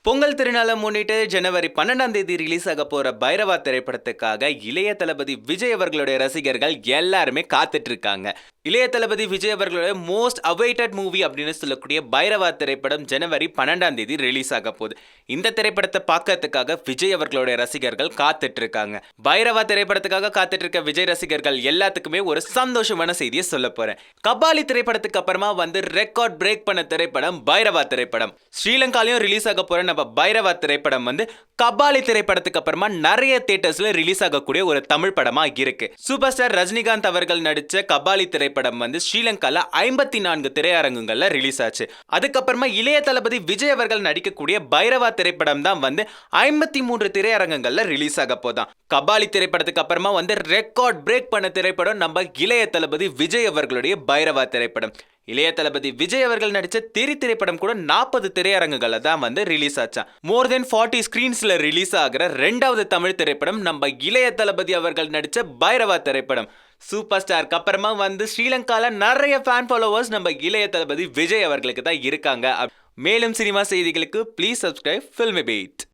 பொங்கல் திருநாளை முன்னிட்டு ஜனவரி 12ஆம் தேதி ரிலீஸ் ஆக போற பைரவா திரைப்படத்துக்காக இளைய தளபதி விஜய் அவர்களுடைய ரசிகர்கள் எல்லாருமே காத்துட்டு இருக்காங்க. இளைய தளபதி விஜய் அவர்களுடைய மோஸ்ட் அவைட்டட் மூவி அப்படின்னு சொல்லக்கூடிய பைரவா திரைப்படம் ஜனவரி 12ஆம் தேதி ரிலீஸ் ஆக போகுது. இந்த திரைப்படத்தை பார்க்கறதுக்காக விஜய் அவர்களுடைய ரசிகர்கள் காத்துட்டு இருக்காங்க. பைரவா திரைப்படத்துக்காக காத்துட்டு இருக்க விஜய் ரசிகர்கள் எல்லாத்துக்குமே ஒரு சந்தோஷமான செய்தியை சொல்ல போறேன். கபாலி திரைப்படத்துக்கு அப்புறமா ரெக்கார்ட் பிரேக் பண்ண திரைப்படம் பைரவா திரைப்படம். ஸ்ரீலங்காலையும் ரிலீஸ் ஆக போற நம்ம பைரவா திரைப்படம் கபாலி திரைப்படத்துக்கு அப்புறமா நிறைய தியேட்டர்ஸ்ல ரிலீஸ் ஆகக்கூடிய ஒரு தமிழ் படமா இருக்கு. சூப்பர் ஸ்டார் ரஜினிகாந்த் அவர்கள் நடிச்ச கபாலி திரைப்படம் ஸ்ரீலங்கால 54 திரையரங்குகள்ல ரிலீஸ் ஆச்சு. அதுக்கப்புறமா இளைய தளபதி விஜய் அவர்கள் நடிக்கக்கூடிய பைரவா திரைப்படம் தான் 53 திரையரங்குகள்ல ரிலீஸ் ஆக போதான். கபாலி திரைப்படத்துக்கு அப்புறமா ரெக்கார்ட் பிரேக் பண்ண திரைப்படம் நம்ம இளைய தளபதி விஜய் அவர்களுடைய பைரவா திரைப்படம். இளைய தளபதி விஜய் அவர்கள் நடிச்ச தெரி திரைப்படம் கூட 40 திரையரங்குகள்ல தான் ரிலீஸ் ஆச்சா. மோர் தென் 40 ஸ்கிரீன்ஸ்ல ரிலீஸ் ஆகிற 2வது தமிழ் திரைப்படம் நம்ம இளைய தளபதி அவர்கள் நடிச்ச பைரவா திரைப்படம். சூப்பர் ஸ்டாருக்கு அப்புறமா ஸ்ரீலங்கால நிறைய ஃபேன் ஃபாலோவர்ஸ் நம்ம இளைய தளபதி விஜய் அவர்களுக்கு தான் இருக்காங்க. மேலும் சினிமா செய்திகளுக்கு ப்ளீஸ் சப்ஸ்கிரைப் ஃபில்மி பீட்.